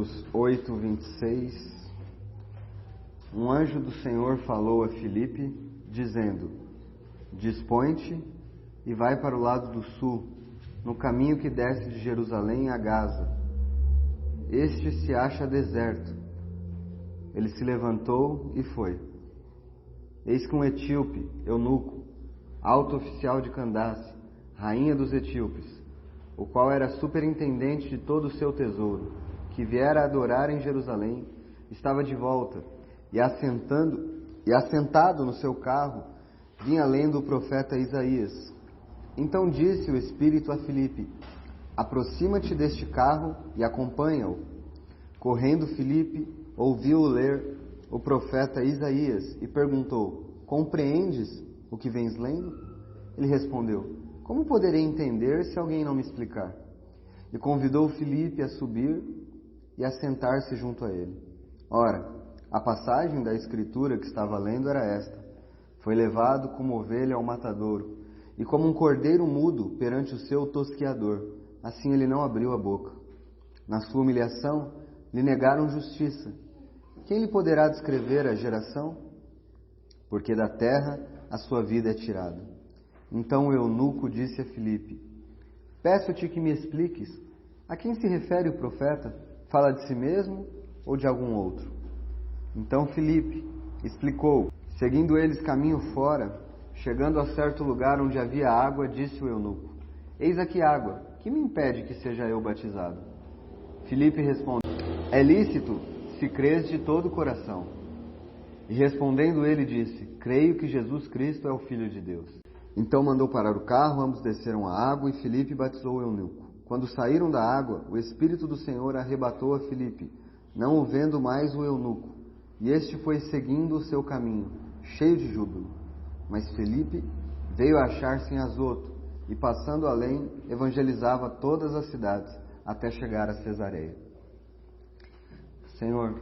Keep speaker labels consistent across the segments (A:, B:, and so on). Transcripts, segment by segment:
A: Marcos 8, 26. Um anjo do Senhor falou a Filipe, dizendo: Dispõe-te e vai para o lado do sul, no caminho que desce de Jerusalém a Gaza. Este se acha deserto. Ele se levantou e foi. Eis que um etíope, eunuco, alto oficial de Candace, rainha dos etíopes, o qual era superintendente de todo o seu tesouro, que viera adorar em Jerusalém, estava de volta, e assentado no seu carro, vinha lendo o profeta Isaías. Então disse o Espírito a Filipe: Aproxima-te deste carro e acompanha-o. Correndo Filipe, ouviu-o ler o profeta Isaías e perguntou: Compreendes o que vens lendo? Ele respondeu: Como poderei entender se alguém não me explicar? E convidou Filipe a subir e a sentar-se junto a ele. Ora, a passagem da escritura que estava lendo era esta: Foi levado como ovelha ao matadouro, e como um cordeiro mudo perante o seu tosquiador, assim ele não abriu a boca. Na sua humilhação, lhe negaram justiça. Quem lhe poderá descrever a geração? Porque da terra a sua vida é tirada. Então o eunuco disse a Filipe: Peço-te que me expliques, a quem se refere o profeta? Fala de si mesmo ou de algum outro? Então Filipe explicou. Seguindo eles caminho fora, chegando a certo lugar onde havia água, disse o eunuco: Eis aqui água, que me impede que seja eu batizado? Filipe respondeu: É lícito, se crês de todo o coração. E respondendo ele disse: Creio que Jesus Cristo é o Filho de Deus. Então mandou parar o carro, ambos desceram a água e Filipe batizou o eunuco. Quando saíram da água, o Espírito do Senhor arrebatou a Filipe, não o vendo mais o eunuco, e este foi seguindo o seu caminho, cheio de júbilo. Mas Filipe veio a achar-se em Azoto, e passando além, evangelizava todas as cidades, até chegar a Cesareia. Senhor,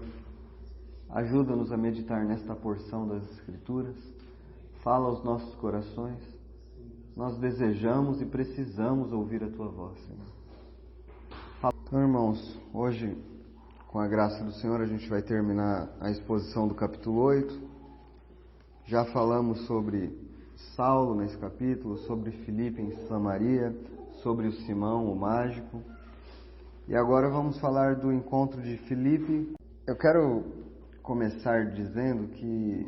A: ajuda-nos a meditar nesta porção das Escrituras, fala aos nossos corações. Nós desejamos e precisamos ouvir a Tua voz, Senhor. Então, irmãos, hoje, com a graça do Senhor, a gente vai terminar a exposição do capítulo 8. Já falamos sobre Saulo nesse capítulo, sobre Filipe em Samaria, sobre o Simão, o mágico. E agora vamos falar do encontro de Filipe. Eu quero começar dizendo que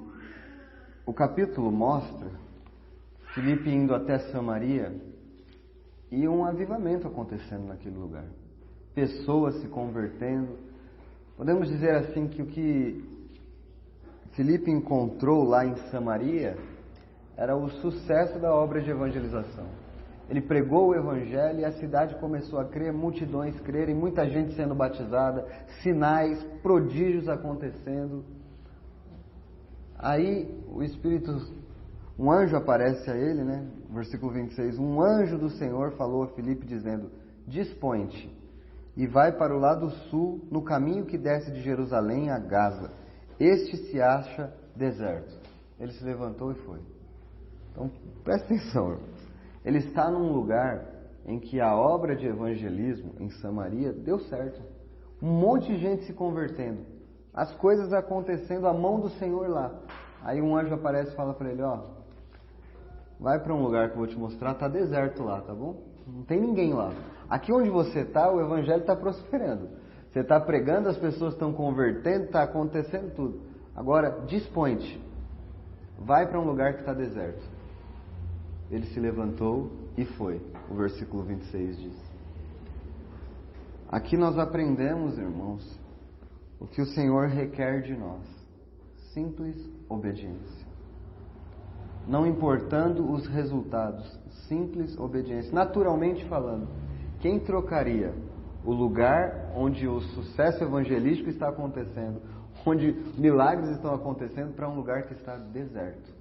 A: o capítulo mostra Filipe indo até Samaria e um avivamento acontecendo naquele lugar. Pessoas se convertendo. Podemos dizer assim que o que Filipe encontrou lá em Samaria era o sucesso da obra de evangelização. Ele pregou o evangelho e a cidade começou a crer, multidões crerem, muita gente sendo batizada, sinais, prodígios acontecendo. Aí um anjo aparece a ele, Versículo 26, um anjo do Senhor falou a Filipe dizendo: Dispõe-te e vai para o lado sul, no caminho que desce de Jerusalém a Gaza. Este se acha deserto. Ele se levantou e foi. Então, presta atenção, irmãos. Ele está num lugar em que a obra de evangelismo em Samaria deu certo. Um monte de gente se convertendo. As coisas acontecendo, a mão do Senhor lá. Aí um anjo aparece e fala para ele: vai para um lugar que eu vou te mostrar, está deserto lá, tá bom? Não tem ninguém lá. Aqui onde você está, o evangelho está prosperando. Você está pregando, as pessoas estão convertendo, está acontecendo tudo. Agora, dispõe-te. Vai para um lugar que está deserto. Ele se levantou e foi. O versículo 26 diz. Aqui nós aprendemos, irmãos, o que o Senhor requer de nós. Simples obediência. Não importando os resultados. Simples obediência. Naturalmente falando, quem trocaria o lugar onde o sucesso evangelístico está acontecendo, onde milagres estão acontecendo, para um lugar que está deserto?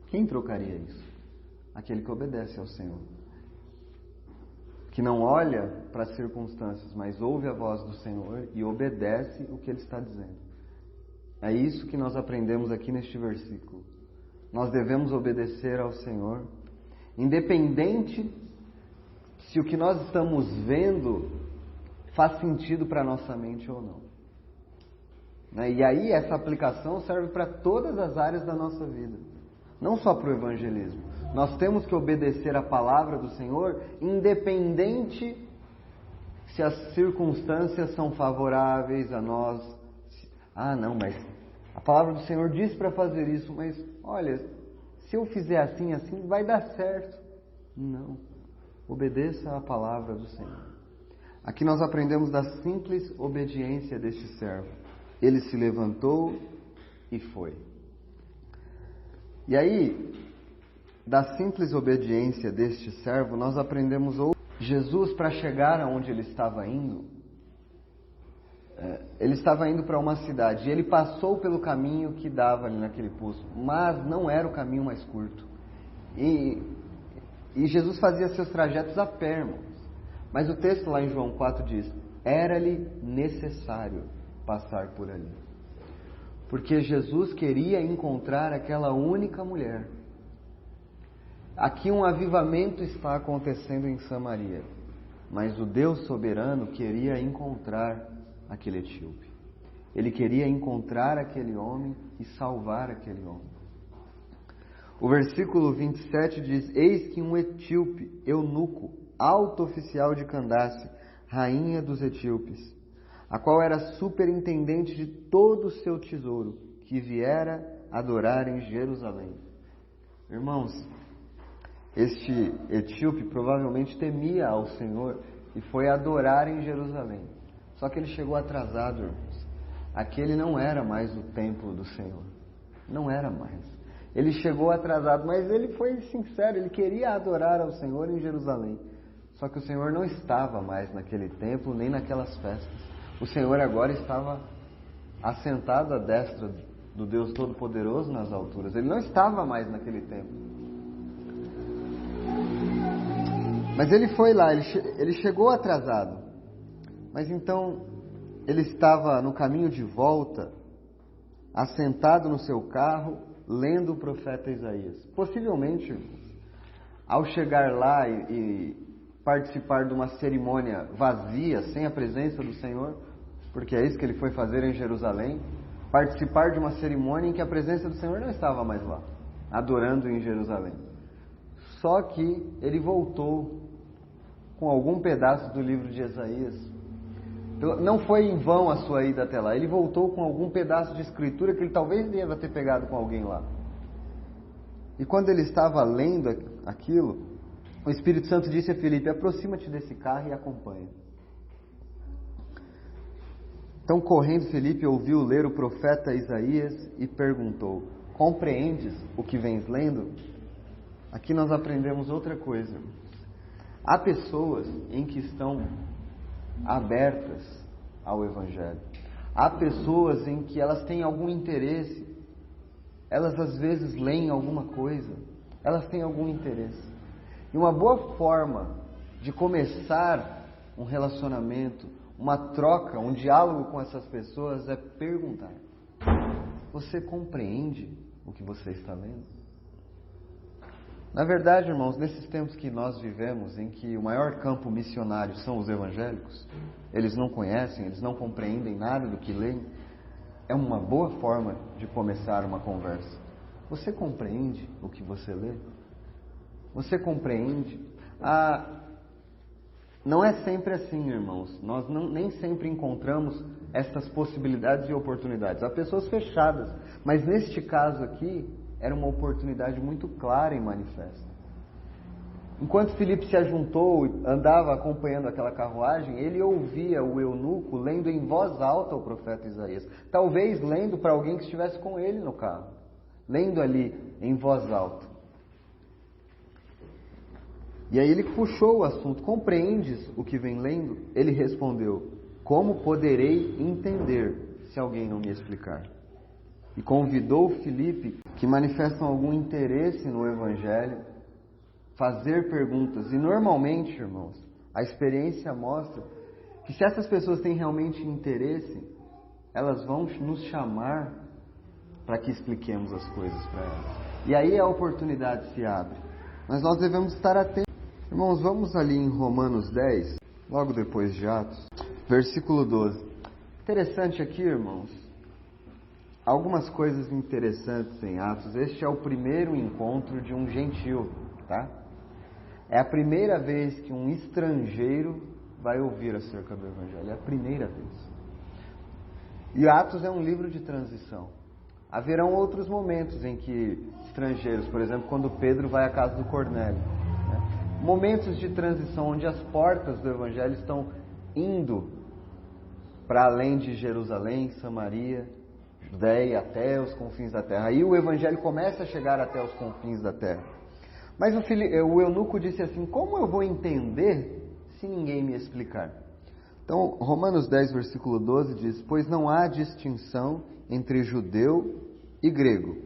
A: Quem trocaria isso? Aquele que obedece ao Senhor. Que não olha para as circunstâncias, mas ouve a voz do Senhor e obedece o que Ele está dizendo. É isso que nós aprendemos aqui neste versículo. Nós devemos obedecer ao Senhor, independente se o que nós estamos vendo faz sentido para a nossa mente ou não. E aí essa aplicação serve para todas as áreas da nossa vida, não só para o evangelismo. Nós temos que obedecer a palavra do Senhor, independente se as circunstâncias são favoráveis a nós. Não, mas a palavra do Senhor diz para fazer isso, mas olha, se eu fizer assim, vai dar certo. Não, obedeça a palavra do Senhor. Aqui nós aprendemos da simples obediência deste servo. Ele se levantou e foi. E aí, da simples obediência deste servo, nós aprendemos Jesus, para chegar aonde ele estava indo, ele estava indo para uma cidade, e ele passou pelo caminho que dava ali naquele poço, mas não era o caminho mais curto. E Jesus fazia seus trajetos a pé, irmãos. Mas o texto lá em João 4 diz: era-lhe necessário passar por ali. Porque Jesus queria encontrar aquela única mulher. Aqui um avivamento está acontecendo em Samaria, mas o Deus soberano queria encontrar aquele etíope. Ele queria encontrar aquele homem e salvar aquele homem. O versículo 27 diz: eis que um etíope, eunuco, alto oficial de Candace, rainha dos etíopes, a qual era superintendente de todo o seu tesouro, que viera adorar em Jerusalém. Irmãos, este etíope provavelmente temia ao Senhor e foi adorar em Jerusalém. Só que ele chegou atrasado, irmãos. Aquele não era mais o templo do Senhor. Não era mais. Ele chegou atrasado, mas ele foi sincero, ele queria adorar ao Senhor em Jerusalém. Só que o Senhor não estava mais naquele templo, nem naquelas festas. O Senhor agora estava assentado à destra do Deus Todo-Poderoso nas alturas. Ele não estava mais naquele templo. Mas ele foi lá, ele chegou atrasado. Mas então, ele estava no caminho de volta, assentado no seu carro, lendo o profeta Isaías. Possivelmente, ao chegar lá e participar de uma cerimônia vazia, sem a presença do Senhor, porque é isso que ele foi fazer em Jerusalém, participar de uma cerimônia em que a presença do Senhor não estava mais lá, adorando em Jerusalém. Só que ele voltou com algum pedaço do livro de Isaías. Não foi em vão a sua ida até lá. Ele voltou com algum pedaço de escritura que ele talvez deva ter pegado com alguém lá. E quando ele estava lendo aquilo, o Espírito Santo disse a Filipe: aproxima-te desse carro e acompanha. Então, correndo, Filipe ouviu ler o profeta Isaías e perguntou: compreendes o que vens lendo? Aqui nós aprendemos outra coisa. Há pessoas em que estão abertas ao Evangelho. Há pessoas em que elas têm algum interesse. Elas às vezes leem alguma coisa. Elas têm algum interesse. E uma boa forma de começar um relacionamento, uma troca, um diálogo com essas pessoas é perguntar: você compreende o que você está lendo? Na verdade, irmãos, nesses tempos que nós vivemos, em que o maior campo missionário são os evangélicos, eles não conhecem, eles não compreendem nada do que leem, é uma boa forma de começar uma conversa. Você compreende o que você lê? Você compreende? Não é sempre assim, irmãos. Nós nem sempre encontramos essas possibilidades e oportunidades. Há pessoas fechadas, mas neste caso aqui, era uma oportunidade muito clara e manifesta. Enquanto Filipe se ajuntou e andava acompanhando aquela carruagem, ele ouvia o eunuco lendo em voz alta o profeta Isaías. Talvez lendo para alguém que estivesse com ele no carro. Lendo ali em voz alta. E aí ele puxou o assunto: compreendes o que vem lendo? Ele respondeu: como poderei entender se alguém não me explicar? E convidou Filipe, que manifestam algum interesse no Evangelho, fazer perguntas. E normalmente, irmãos, a experiência mostra que se essas pessoas têm realmente interesse, elas vão nos chamar para que expliquemos as coisas para elas. E aí a oportunidade se abre. Mas nós devemos estar atentos. Irmãos, vamos ali em Romanos 10, logo depois de Atos. versículo 12. Interessante aqui, irmãos, algumas coisas interessantes em Atos. Este é o primeiro encontro de um gentio, tá? É a primeira vez que um estrangeiro vai ouvir acerca do Evangelho. É a primeira vez. E Atos é um livro de transição. Haverão outros momentos em que estrangeiros, por exemplo, quando Pedro vai à casa do Cornélio, né? Momentos de transição onde as portas do Evangelho estão indo para além de Jerusalém, Samaria, Judéia, até os confins da terra. Aí o Evangelho começa a chegar até os confins da terra. Mas o eunuco disse assim: como eu vou entender se ninguém me explicar? Então, Romanos 10, versículo 12 diz: pois não há distinção entre judeu e grego,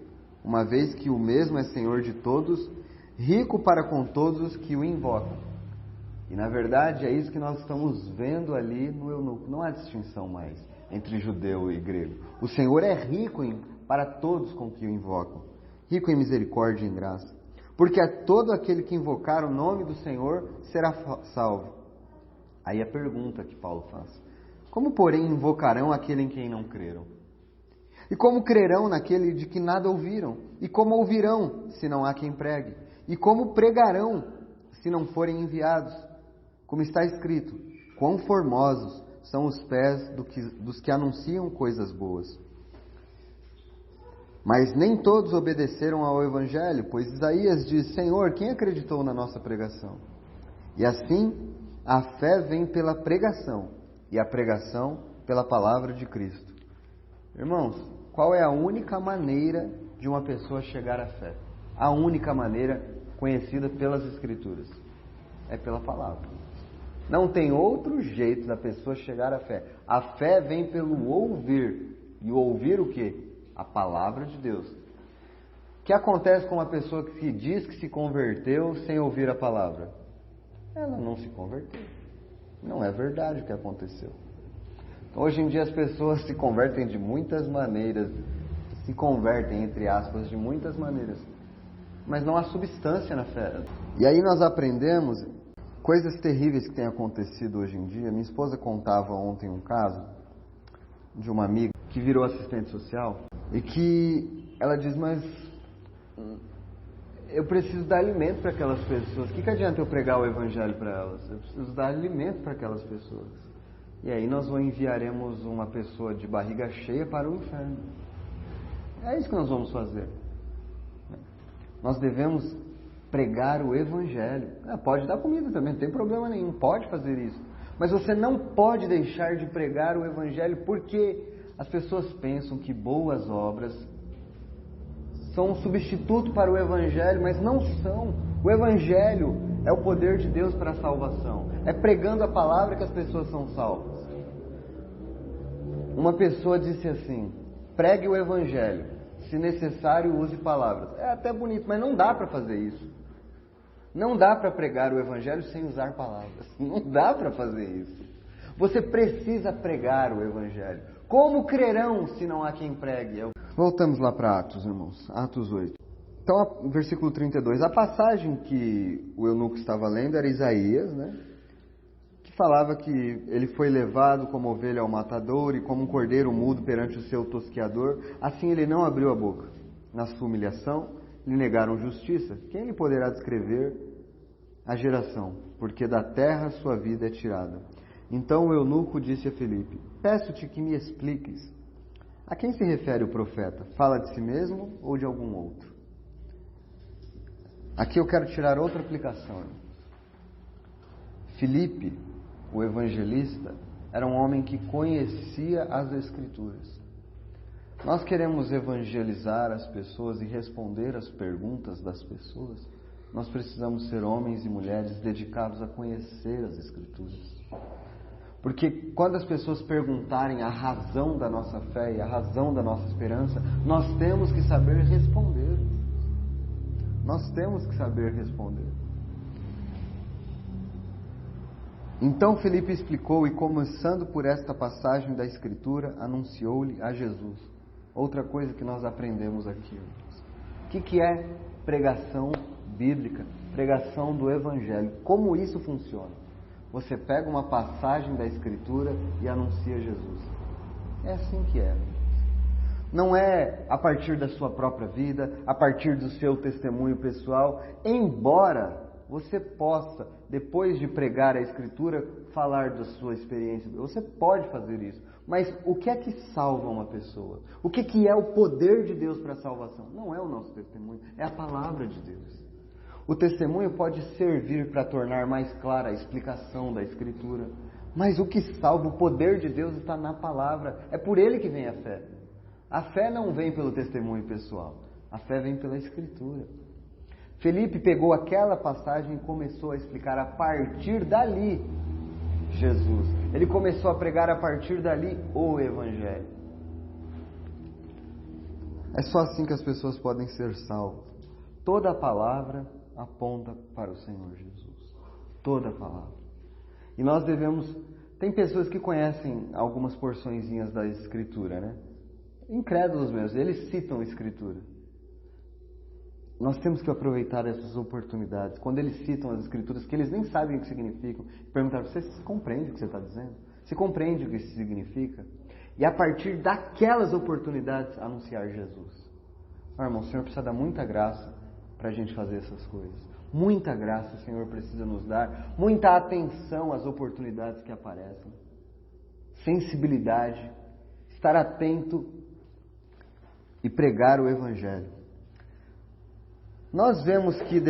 A: uma vez que o mesmo é Senhor de todos, rico para com todos os que o invocam. E na verdade é isso que nós estamos vendo ali no eunuco. Não há distinção mais entre judeu e grego. O Senhor é rico para todos com que o invocam, rico em misericórdia e em graça. Porque a todo aquele que invocar o nome do Senhor será salvo. Aí a pergunta que Paulo faz: como, porém, invocarão aquele em quem não creram? E como crerão naquele de que nada ouviram? E como ouvirão, se não há quem pregue? E como pregarão, se não forem enviados? Como está escrito: quão formosos são os pés dos que anunciam coisas boas. Mas nem todos obedeceram ao Evangelho, pois Isaías diz: Senhor, quem acreditou na nossa pregação? E assim, a fé vem pela pregação, e a pregação pela palavra de Cristo. Irmãos, qual é a única maneira de uma pessoa chegar à fé? A única maneira conhecida pelas Escrituras é pela palavra. Não tem outro jeito da pessoa chegar à fé. A fé vem pelo ouvir. E ouvir o quê? A palavra de Deus. O que acontece com uma pessoa que diz que se converteu sem ouvir a palavra? Ela não se converteu. Não é verdade o que aconteceu. Hoje em dia as pessoas se convertem de muitas maneiras. Se convertem, entre aspas, de muitas maneiras. Mas não há substância na fé. E aí nós aprendemos coisas terríveis que têm acontecido hoje em dia. Minha esposa contava ontem um caso de uma amiga que virou assistente social e que ela diz: mas eu preciso dar alimento para aquelas pessoas. O que adianta eu pregar o Evangelho para elas? Eu preciso dar alimento para aquelas pessoas. E aí nós enviaremos uma pessoa de barriga cheia para o inferno. É isso que nós vamos fazer. Nós devemos pregar o Evangelho. Pode dar comida também, não tem problema nenhum, pode fazer isso. Mas você não pode deixar de pregar o Evangelho, porque as pessoas pensam que boas obras são um substituto para o Evangelho, mas não são. O Evangelho é o poder de Deus para a salvação. É pregando a palavra que as pessoas são salvas. Uma pessoa disse assim: pregue o Evangelho, se necessário use palavras. É até bonito, mas não dá para fazer isso. Não dá para pregar o Evangelho sem usar palavras. Não dá para fazer isso. Você precisa pregar o Evangelho. Como crerão se não há quem pregue? Voltamos lá para Atos, irmãos. Atos 8. Então, versículo 32. A passagem que o eunuco estava lendo era Isaías, né? Que falava que ele foi levado como ovelha ao matador e como um cordeiro mudo perante o seu tosqueador. Assim ele não abriu a boca. Na sua humilhação, lhe negaram justiça. Quem lhe poderá descrever a geração? Porque da terra sua vida é tirada. Então o eunuco disse a Filipe: peço-te que me expliques. A quem se refere o profeta? Fala de si mesmo ou de algum outro? Aqui eu quero tirar outra aplicação. Filipe, o evangelista, era um homem que conhecia as Escrituras. Nós queremos evangelizar as pessoas e responder às perguntas das pessoas. Nós precisamos ser homens e mulheres dedicados a conhecer as Escrituras. Porque quando as pessoas perguntarem a razão da nossa fé e a razão da nossa esperança, nós temos que saber responder. Nós temos que saber responder. Então Filipe explicou e, começando por esta passagem da Escritura, anunciou-lhe a Jesus. Outra coisa que nós aprendemos aqui. O que é pregação bíblica? Pregação do Evangelho. Como isso funciona? Você pega uma passagem da Escritura e anuncia Jesus. É assim que é. Não é a partir da sua própria vida, a partir do seu testemunho pessoal, embora você possa, depois de pregar a Escritura, falar da sua experiência. Você pode fazer isso. Mas o que é que salva uma pessoa? O que é o poder de Deus para a salvação? Não é o nosso testemunho, é a palavra de Deus. O testemunho pode servir para tornar mais clara a explicação da Escritura. Mas o que salva, o poder de Deus está na palavra. É por ele que vem a fé. A fé não vem pelo testemunho pessoal. A fé vem pela Escritura. Felipe pegou aquela passagem e começou a explicar a partir dali Jesus. Ele começou a pregar a partir dali o Evangelho. É só assim que as pessoas podem ser salvas. Toda a palavra aponta para o Senhor Jesus. Toda a palavra. E nós devemos... Tem pessoas que conhecem algumas porçõezinhas da Escritura, né? Incrédulos mesmo, eles citam a Escritura. Nós temos que aproveitar essas oportunidades. Quando eles citam as Escrituras, que eles nem sabem o que significam, perguntar: você compreende o que você está dizendo? Você compreende o que isso significa? E a partir daquelas oportunidades, anunciar Jesus. Irmão, o Senhor precisa dar muita graça para a gente fazer essas coisas. Muita graça o Senhor precisa nos dar. Muita atenção às oportunidades que aparecem. Sensibilidade. Estar atento e pregar o Evangelho. Nós vemos que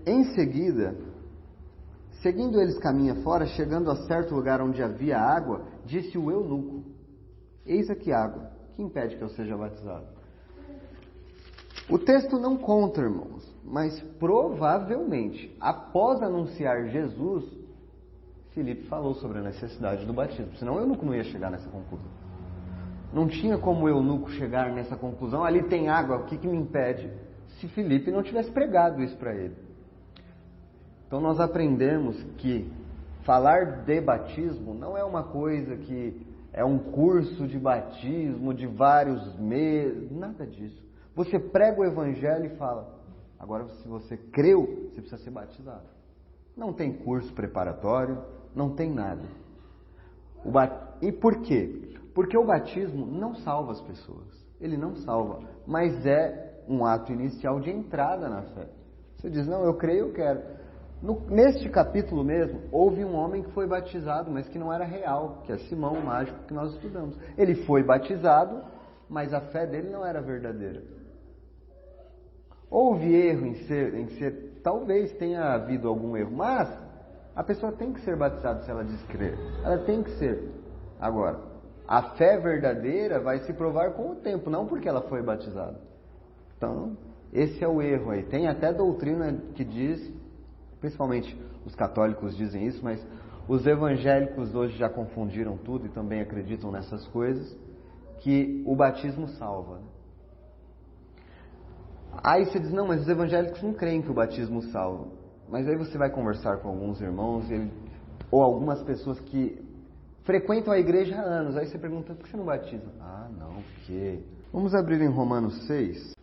A: em seguida, seguindo eles caminha fora, chegando a certo lugar onde havia água, disse o eunuco: eis aqui água, que impede que eu seja batizado? O texto não conta, irmãos, mas provavelmente, após anunciar Jesus, Filipe falou sobre a necessidade do batismo, senão o eunuco não ia chegar nessa conclusão. Não tinha como o eunuco chegar nessa conclusão: ali tem água, o que me impede? Se Filipe não tivesse pregado isso para ele. Então nós aprendemos que falar de batismo não é uma coisa que é um curso de batismo de vários meses, nada disso. Você prega o Evangelho e fala: agora se você creu, você precisa ser batizado. Não tem curso preparatório, não tem nada. E por quê? Porque o batismo não salva as pessoas. Ele não salva, mas é um ato inicial de entrada na fé. Você diz: não, eu creio, eu quero. Neste capítulo mesmo, houve um homem que foi batizado, mas que não era real, que é Simão, o mágico que nós estudamos. Ele foi batizado, mas a fé dele não era verdadeira. Houve erro em ser, talvez tenha havido algum erro, mas a pessoa tem que ser batizada se ela diz crer. Ela tem que ser. Agora, a fé verdadeira vai se provar com o tempo, não porque ela foi batizada. Então, esse é o erro aí. Tem até doutrina que diz, principalmente os católicos dizem isso, mas os evangélicos hoje já confundiram tudo e também acreditam nessas coisas, que o batismo salva. Aí você diz: não, mas os evangélicos não creem que o batismo salva. Mas aí você vai conversar com alguns irmãos ou algumas pessoas que frequentam a igreja há anos. Aí você pergunta: por que você não batiza? Ah, não, porque... Vamos abrir em Romanos 6,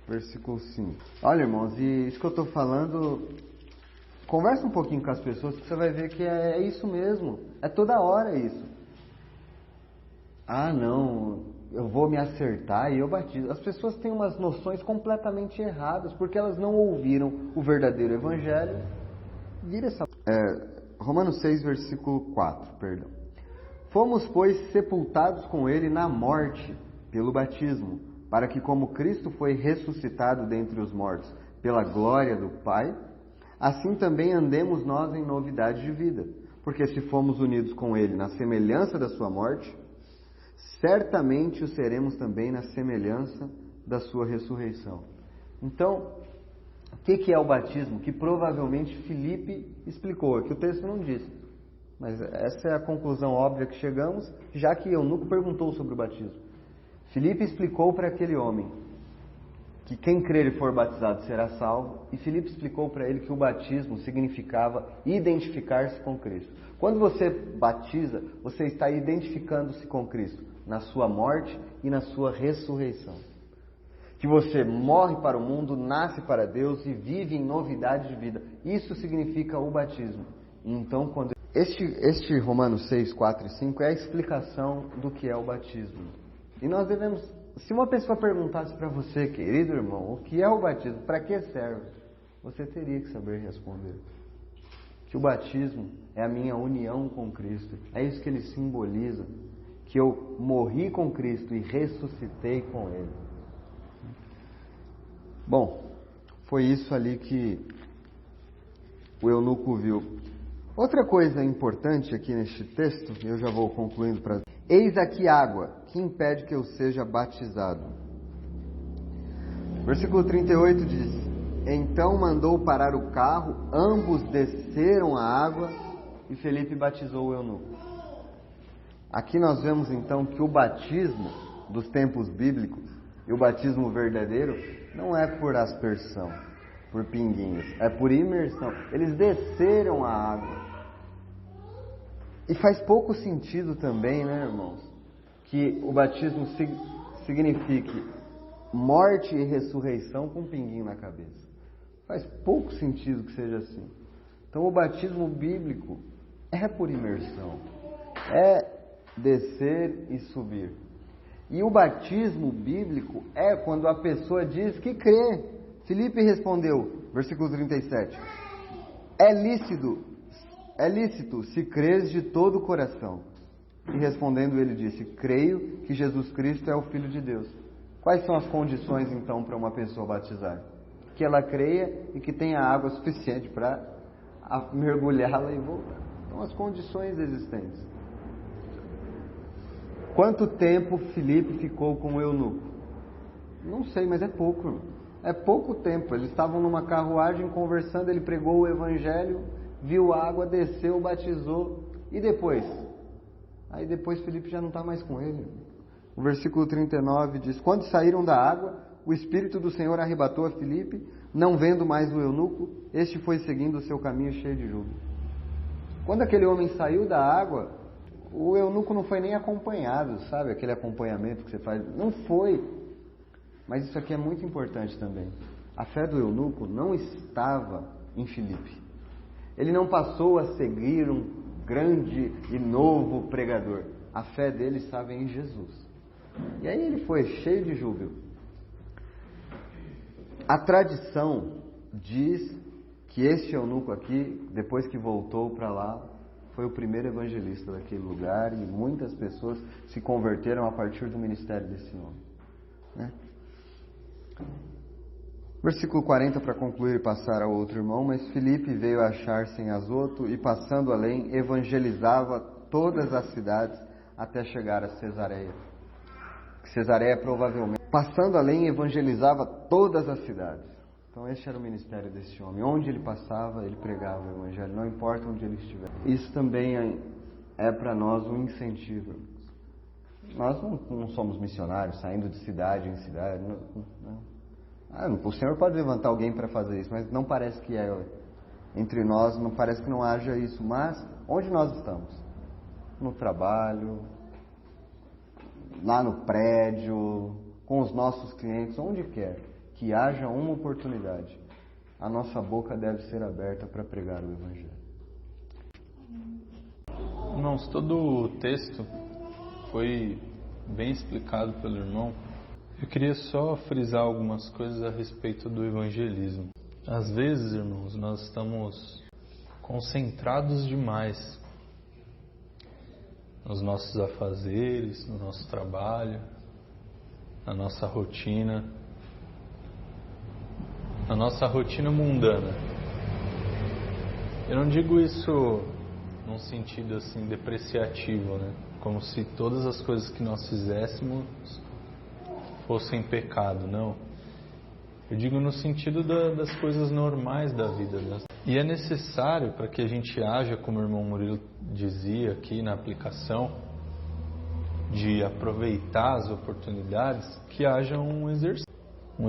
A: versículo 5. Olha, irmãos, e isso que eu estou falando, conversa um pouquinho com as pessoas que você vai ver que é isso mesmo. É toda hora isso. Ah, não, eu vou me acertar e eu batizo. As pessoas têm umas noções completamente erradas, porque elas não ouviram o verdadeiro evangelho. Vira essa... Romanos 6, versículo 4, perdão. Fomos, pois, sepultados com ele na morte pelo batismo, para que, como Cristo foi ressuscitado dentre os mortos pela glória do Pai, assim também andemos nós em novidade de vida. Porque se fomos unidos com ele na semelhança da sua morte, certamente o seremos também na semelhança da sua ressurreição. Então, o que é o batismo? Que provavelmente Filipe explicou, que o texto não diz. Mas essa é a conclusão óbvia que chegamos, já que eunuco perguntou sobre o batismo. Filipe explicou para aquele homem que quem crer e for batizado será salvo, e Filipe explicou para ele que o batismo significava identificar-se com Cristo. Quando você batiza, você está identificando-se com Cristo, na sua morte e na sua ressurreição. Que você morre para o mundo, nasce para Deus e vive em novidade de vida. Isso significa o batismo. Então, quando Este Romanos 6, 4 e 5 é a explicação do que é o batismo. E nós devemos, se uma pessoa perguntasse para você, querido irmão, o que é o batismo, para que serve? Você teria que saber responder. Que o batismo é a minha união com Cristo. É isso que ele simboliza. Que eu morri com Cristo e ressuscitei com Ele. Bom, foi isso ali que o eunuco viu. Outra coisa importante aqui neste texto, e eu já vou concluindo para... Eis aqui água, que impede que eu seja batizado. Versículo 38 diz: Então mandou parar o carro, ambos desceram a água e Felipe batizou o eunuco. Aqui nós vemos então que o batismo dos tempos bíblicos e o batismo verdadeiro não é por aspersão, por pinguinhos, é por imersão. Eles desceram a água. E faz pouco sentido também, né, irmãos, que o batismo signifique morte e ressurreição com um pinguinho na cabeça. Faz pouco sentido que seja assim. Então o batismo bíblico é por imersão, é descer e subir. E o batismo bíblico é quando a pessoa diz que crê. Filipe respondeu, versículo 37, é lícito se crês de todo o coração. E respondendo ele disse, creio que Jesus Cristo é o Filho de Deus. Quais são as condições então para uma pessoa batizar? Que ela creia e que tenha água suficiente para mergulhá-la e voltar. Então as condições existentes. Quanto tempo Filipe ficou com o eunuco? Não sei, mas é pouco, irmão. É pouco tempo. Eles estavam numa carruagem conversando, ele pregou o evangelho, viu água, desceu, batizou. E depois? Aí depois Filipe já não está mais com ele. O versículo 39 diz, quando saíram da água, o Espírito do Senhor arrebatou a Filipe, não vendo mais o eunuco, este foi seguindo o seu caminho cheio de júbilo. Quando aquele homem saiu da água, o eunuco não foi nem acompanhado, sabe? Aquele acompanhamento que você faz. Não foi. Mas isso aqui é muito importante também. A fé do eunuco não estava em Filipe. Ele não passou a seguir um grande e novo pregador. A fé dele estava em Jesus. E aí ele foi cheio de júbilo. A tradição diz que este eunuco aqui, depois que voltou para lá, foi o primeiro evangelista daquele lugar e muitas pessoas se converteram a partir do ministério desse homem. Né? Versículo 40 para concluir e passar ao outro irmão. Mas Filipe veio a achar-se em Azoto e passando além evangelizava todas as cidades até chegar a Cesareia. Cesareia provavelmente. Passando além evangelizava todas as cidades. Então esse era o ministério desse homem. Onde ele passava, ele pregava o evangelho, não importa onde ele estiver. Isso também é para nós um incentivo. Nós não somos missionários, saindo de cidade em cidade. O Senhor pode levantar alguém para fazer isso, mas não parece que é entre nós, não parece que não haja isso. Mas onde nós estamos? No trabalho, lá no prédio, com os nossos clientes, onde quer que haja uma oportunidade, a nossa boca deve ser aberta para pregar o Evangelho.
B: Irmãos, todo o texto foi bem explicado pelo irmão. Eu queria só frisar algumas coisas a respeito do evangelismo. Às vezes, irmãos, nós estamos concentrados demais nos nossos afazeres, no nosso trabalho, na nossa rotina mundana. Eu não digo isso num sentido assim depreciativo, né? Como se todas as coisas que nós fizéssemos fossem pecado, não. Eu digo no sentido das coisas normais da vida. Né? E é necessário para que a gente haja, como o irmão Murilo dizia aqui na aplicação, de aproveitar as oportunidades, que haja um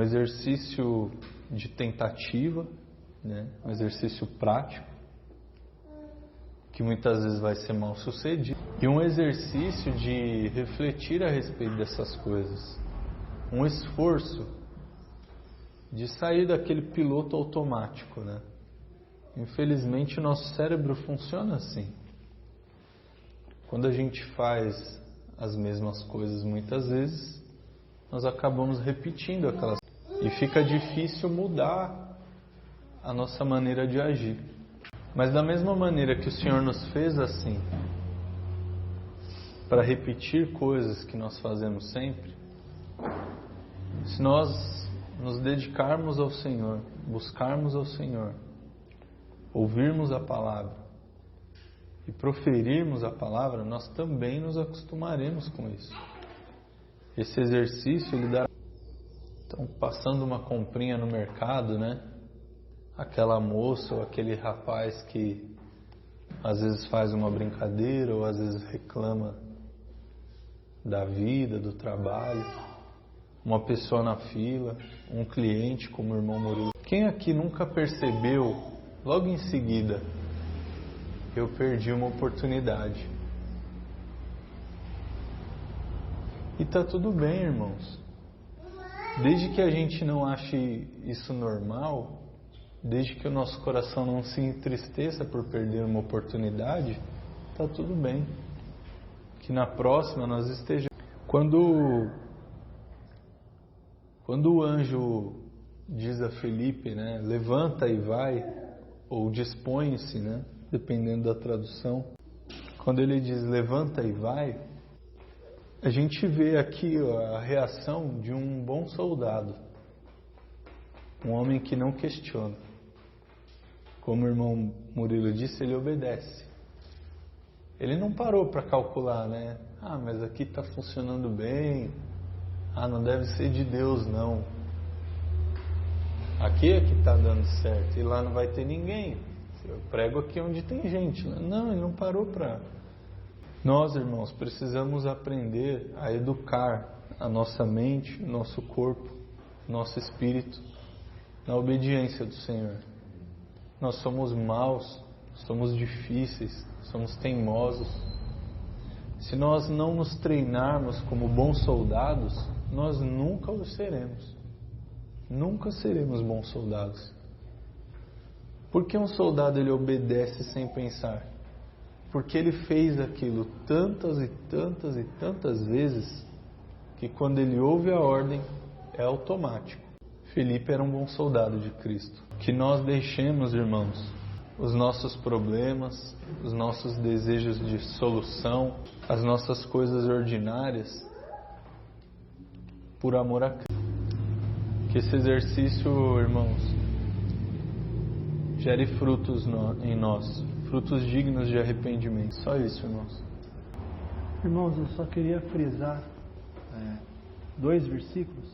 B: exercício de tentativa, né? Um exercício prático, que muitas vezes vai ser mal sucedido, e um exercício de refletir a respeito dessas coisas, um esforço de sair daquele piloto automático, né? Infelizmente o nosso cérebro funciona assim. quando a gente faz as mesmas coisas muitas vezes, nós acabamos repetindo aquelas coisas. E fica difícil mudar a nossa maneira de agir. Mas da mesma maneira que o Senhor nos fez assim, para repetir coisas que nós fazemos sempre, se nós nos dedicarmos ao Senhor, buscarmos ao Senhor, ouvirmos a palavra e proferirmos a palavra, nós também nos acostumaremos com isso. Esse exercício, ele dará... Então, passando uma comprinha no mercado, né? Aquela moça ou aquele rapaz que às vezes faz uma brincadeira ou às vezes reclama da vida, do trabalho, uma pessoa na fila, um cliente como o irmão Murilo. Quem aqui nunca percebeu, logo em seguida, eu perdi uma oportunidade? E tá tudo bem, irmãos. Desde que a gente não ache isso normal, desde que o nosso coração não se entristeça por perder uma oportunidade, tá tudo bem. Que na próxima nós estejamos. Quando o anjo diz a Felipe, né, levanta e vai, ou dispõe-se, né, dependendo da tradução. Quando ele diz levanta e vai, a gente vê aqui a reação de um bom soldado, um homem que não questiona. Como o irmão Murilo disse, ele obedece. Ele não parou para calcular, né? Ah, mas aqui está funcionando bem. Ah, não deve ser de Deus, não. Aqui é que está dando certo e lá não vai ter ninguém. Eu prego aqui onde tem gente. Não, ele não parou para... Nós, irmãos, precisamos aprender a educar a nossa mente, o nosso corpo, nosso espírito na obediência do Senhor. Nós somos maus, somos difíceis, somos teimosos. Se nós não nos treinarmos como bons soldados, nós nunca o seremos. Nunca seremos bons soldados. Por que um soldado ele obedece sem pensar? Porque ele fez aquilo tantas e tantas e tantas vezes que quando ele ouve a ordem é automático. Felipe era um bom soldado de Cristo. Que nós deixemos, irmãos, os nossos problemas, os nossos desejos de solução, as nossas coisas ordinárias, por amor a Cristo. Que esse exercício, irmãos, gere frutos em nós, frutos dignos de arrependimento. Só isso, irmãos.
C: Irmãos, eu só queria frisar 2 versículos.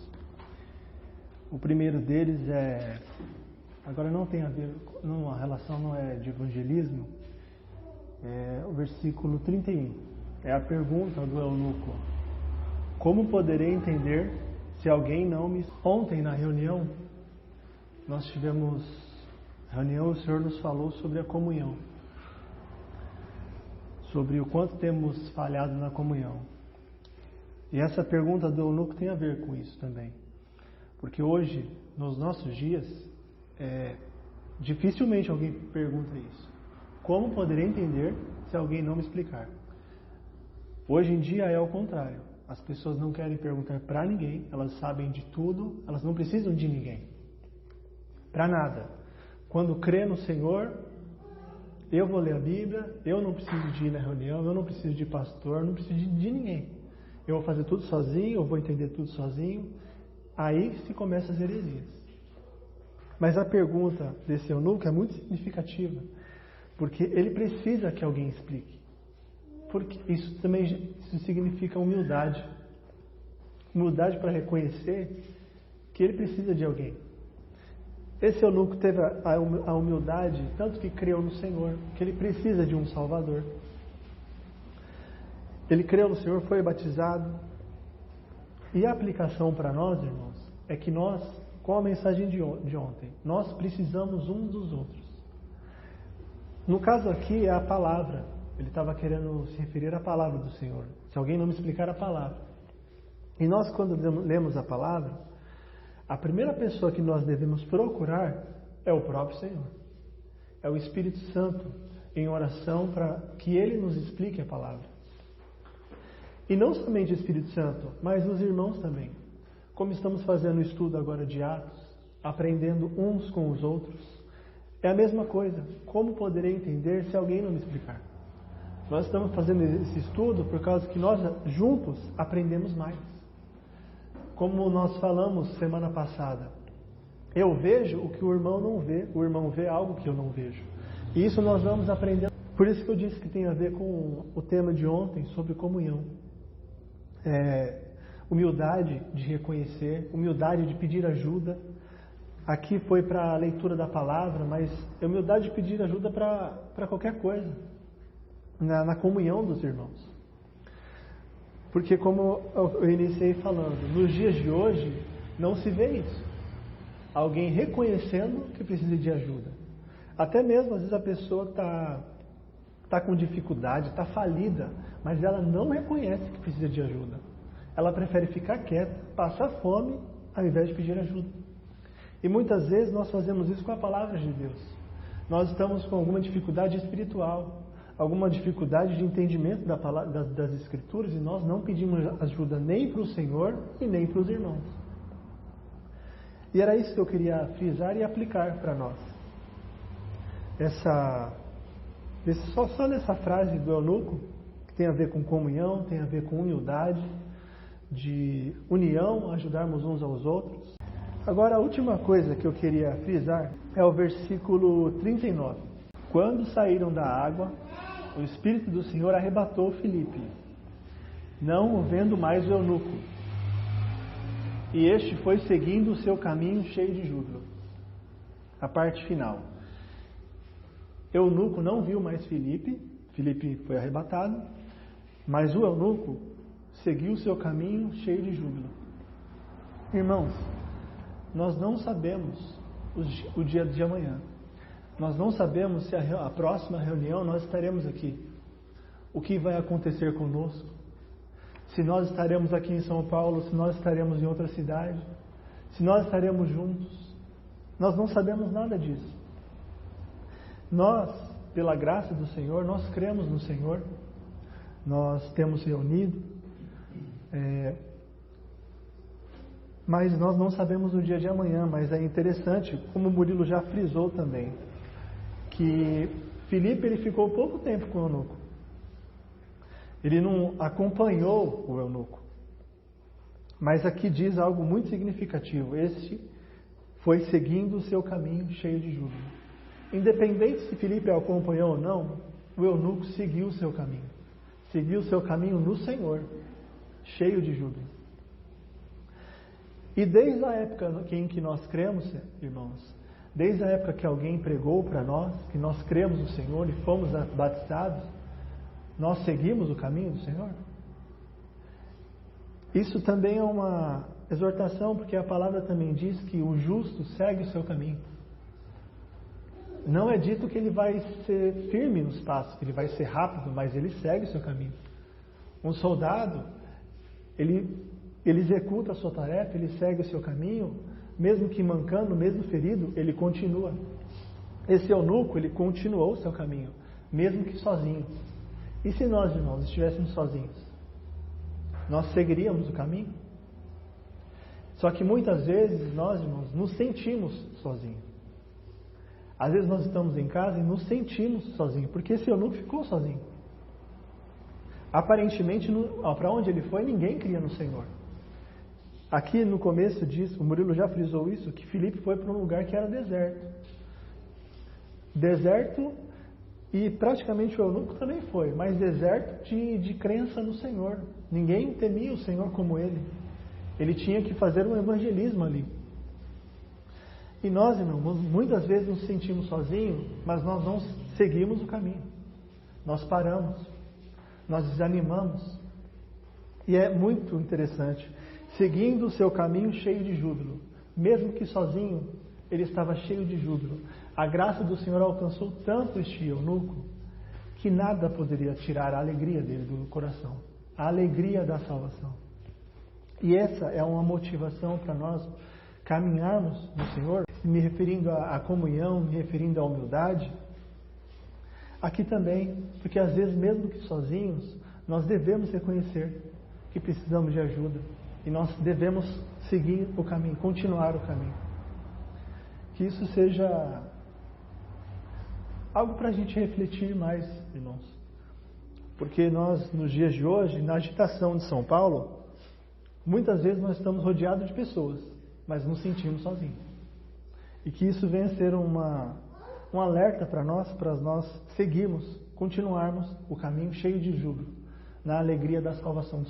C: O primeiro deles agora não tem a ver, a relação não é de evangelismo, é o versículo 31. É a pergunta do eunuco: como poderei entender se alguém não me... Ontem na reunião, nós tivemos reunião, o Senhor nos falou sobre a comunhão, sobre o quanto temos falhado na comunhão. E essa pergunta do eunuco tem a ver com isso também. Porque hoje, nos nossos dias, dificilmente alguém pergunta isso. Como poderei entender se alguém não me explicar? Hoje em dia é o contrário. As pessoas não querem perguntar para ninguém, elas sabem de tudo, elas não precisam de ninguém. Para nada. Quando crê no Senhor, eu vou ler a Bíblia, eu não preciso de ir na reunião, eu não preciso de pastor, não preciso de ninguém. Eu vou fazer tudo sozinho, eu vou entender tudo sozinho. Aí se começa as heresias. Mas a pergunta desse eunuco é muito significativa, porque ele precisa que alguém explique. Porque isso significa humildade. Humildade para reconhecer que ele precisa de alguém. Esse eunuco teve a humildade, tanto que creu no Senhor, que ele precisa de um Salvador. Ele creu no Senhor, foi batizado. E a aplicação para nós, irmãos, é que nós, com a mensagem de ontem, nós precisamos uns dos outros. No caso aqui é a palavra. Ele estava querendo se referir à palavra do Senhor. Se alguém não me explicar a palavra. E nós, quando lemos a palavra, a primeira pessoa que nós devemos procurar é o próprio Senhor. É o Espírito Santo em oração para que Ele nos explique a palavra. E não somente o Espírito Santo, mas os irmãos também. Como estamos fazendo o estudo agora de Atos, aprendendo uns com os outros, é a mesma coisa. Como poderei entender se alguém não me explicar? Nós estamos fazendo esse estudo por causa que nós juntos aprendemos mais. Como nós falamos semana passada, eu vejo o que o irmão não vê, o irmão vê algo que eu não vejo. E isso nós vamos aprendendo. Por isso que eu disse que tem a ver com o tema de ontem sobre comunhão. Humildade de reconhecer, humildade de pedir ajuda. Aqui foi para a leitura da palavra, mas é humildade de pedir ajuda para qualquer coisa, na comunhão dos irmãos. Porque como eu iniciei falando, nos dias de hoje não se vê isso. Alguém reconhecendo que precisa de ajuda. Até mesmo, às vezes, a pessoa está com dificuldade, está falida, mas ela não reconhece que precisa de ajuda. Ela prefere ficar quieta, passar fome, ao invés de pedir ajuda. E muitas vezes nós fazemos isso com a palavra de Deus. Nós estamos com alguma dificuldade espiritual, alguma dificuldade de entendimento das Escrituras, e nós não pedimos ajuda nem para o Senhor e nem para os irmãos. E era isso que eu queria frisar e aplicar para nós. Só nessa frase do eunuco, que tem a ver com comunhão, tem a ver com humildade, de união, ajudarmos uns aos outros. Agora, a última coisa que eu queria frisar é o versículo 39. Quando saíram da água, o Espírito do Senhor arrebatou Filipe, não o vendo mais o eunuco. E este foi seguindo o seu caminho cheio de júbilo. A parte final. Eunuco não viu mais Filipe foi arrebatado, mas o eunuco seguiu o seu caminho cheio de júbilo. Irmãos, nós não sabemos o dia de amanhã. Nós não sabemos se a próxima reunião nós estaremos aqui. O que vai acontecer conosco? Se nós estaremos aqui em São Paulo, se nós estaremos em outra cidade, se nós estaremos juntos. Nós não sabemos nada disso. Nós, pela graça do Senhor, nós cremos no Senhor. Nós temos reunido. Mas nós não sabemos o dia de amanhã. Mas é interessante, como o Murilo já frisou também, que Filipe ele ficou pouco tempo com o eunuco. Ele não acompanhou o eunuco. Mas aqui diz algo muito significativo. Este foi seguindo o seu caminho cheio de júbilo. Independente se Filipe acompanhou ou não, o eunuco seguiu o seu caminho. Seguiu o seu caminho no Senhor, cheio de júbilo. E desde a época em que nós cremos, irmãos, desde a época que alguém pregou para nós, que nós cremos no Senhor e fomos batizados, nós seguimos o caminho do Senhor? Isso também é uma exortação, porque a palavra também diz que o justo segue o seu caminho. Não é dito que ele vai ser firme nos passos, que ele vai ser rápido, mas ele segue o seu caminho. Um soldado, ele executa a sua tarefa, ele segue o seu caminho, mesmo que mancando, mesmo ferido, ele continua. Esse eunuco, ele continuou o seu caminho, mesmo que sozinho. E se nós, irmãos, estivéssemos sozinhos? Nós seguiríamos o caminho? Só que muitas vezes nós, irmãos, nos sentimos sozinhos. Às vezes nós estamos em casa e nos sentimos sozinhos, porque esse eunuco ficou sozinho. Aparentemente, para onde ele foi, ninguém cria no Senhor. Aqui no começo diz, o Murilo já frisou isso, que Filipe foi para um lugar que era deserto. Deserto, e praticamente o eunuco também foi, mas deserto de crença no Senhor. Ninguém temia o Senhor como ele. Ele tinha que fazer um evangelismo ali. E nós, irmãos, muitas vezes nos sentimos sozinhos, mas nós não seguimos o caminho. Nós paramos, nós desanimamos. E é muito interessante. Seguindo o seu caminho cheio de júbilo. Mesmo que sozinho, ele estava cheio de júbilo. A graça do Senhor alcançou tanto este eunuco, que nada poderia tirar a alegria dele do coração. A alegria da salvação. E essa é uma motivação para nós caminharmos no Senhor, me referindo à comunhão, me referindo à humildade. Aqui também, porque às vezes, mesmo que sozinhos, nós devemos reconhecer que precisamos de ajuda. E nós devemos seguir o caminho, continuar o caminho. Que isso seja algo para a gente refletir mais, irmãos. Porque nós, nos dias de hoje, na agitação de São Paulo, muitas vezes nós estamos rodeados de pessoas, mas nos sentimos sozinhos. E que isso venha a ser um alerta para nós seguirmos, continuarmos o caminho cheio de júbilo, na alegria da salvação.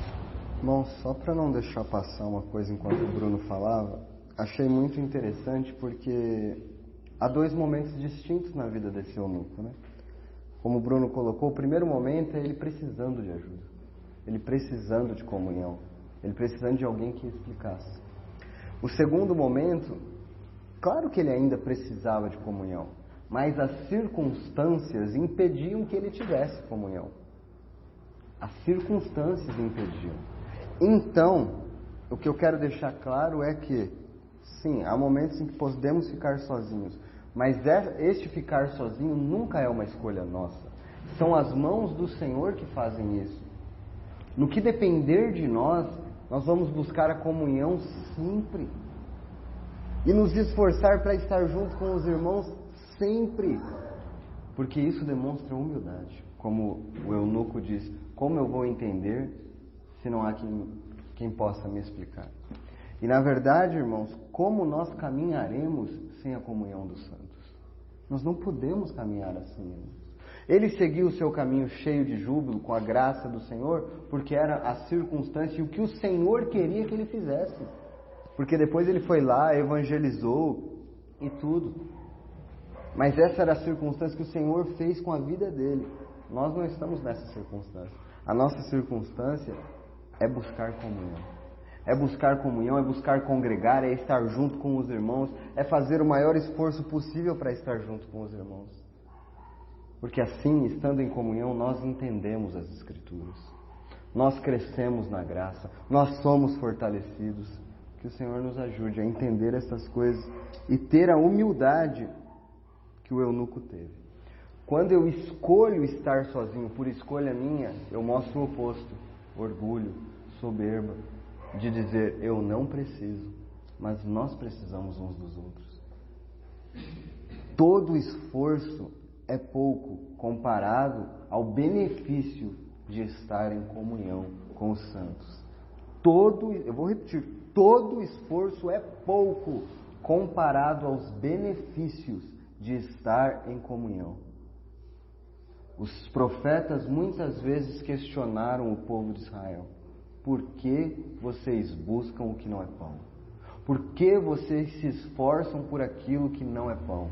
A: Bom, só para não deixar passar uma coisa enquanto o Bruno falava, achei muito interessante porque há dois momentos distintos na vida desse eunuco, né? Como o Bruno colocou, o primeiro momento é ele precisando de ajuda, ele precisando de comunhão, ele precisando de alguém que explicasse. O segundo momento, claro que ele ainda precisava de comunhão, mas as circunstâncias impediam que ele tivesse comunhão. As circunstâncias impediam. Então, o que eu quero deixar claro é que, sim, há momentos em que podemos ficar sozinhos, mas este ficar sozinho nunca é uma escolha nossa. São as mãos do Senhor que fazem isso. No que depender de nós, nós vamos buscar a comunhão sempre. E nos esforçar para estar junto com os irmãos sempre. Porque isso demonstra humildade. Como o eunuco diz, como eu vou entender se não há quem possa me explicar? E na verdade, irmãos, como nós caminharemos sem a comunhão dos santos? Nós não podemos caminhar assim, irmãos. Ele seguiu o seu caminho cheio de júbilo, com a graça do Senhor, porque era a circunstância e o que o Senhor queria que ele fizesse. Porque depois ele foi lá, evangelizou e tudo. Mas essa era a circunstância que o Senhor fez com a vida dele. Nós não estamos nessa circunstância. A nossa circunstância é buscar comunhão. É buscar comunhão, é buscar congregar, é estar junto com os irmãos, é fazer o maior esforço possível para estar junto com os irmãos. Porque assim, estando em comunhão, nós entendemos as Escrituras. Nós crescemos na graça, nós somos fortalecidos. Que o Senhor nos ajude a entender essas coisas e ter a humildade que o eunuco teve. Quando eu escolho estar sozinho por escolha minha, eu mostro o oposto: orgulho, soberba, de dizer eu não preciso, mas nós precisamos uns dos outros. Todo esforço é pouco comparado ao benefício de estar em comunhão com os santos. Eu vou repetir, todo esforço é pouco comparado aos benefícios de estar em comunhão. Os profetas muitas vezes questionaram o povo de Israel: por que vocês buscam o que não é pão? Por que vocês se esforçam por aquilo que não é pão?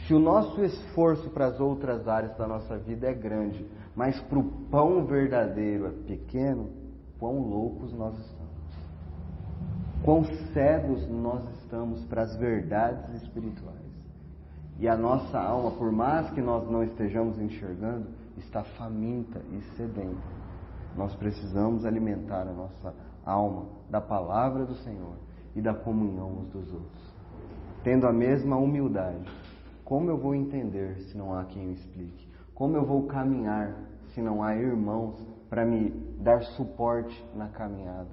A: Se o nosso esforço para as outras áreas da nossa vida é grande, mas para o pão verdadeiro é pequeno, quão loucos nós estamos. Quão cegos nós estamos para as verdades espirituais. E a nossa alma, por mais que nós não estejamos enxergando, está faminta e sedenta. Nós precisamos alimentar a nossa alma da palavra do Senhor e da comunhão uns dos outros. Tendo a mesma humildade. Como eu vou entender se não há quem me explique? Como eu vou caminhar se não há irmãos para me dar suporte na caminhada?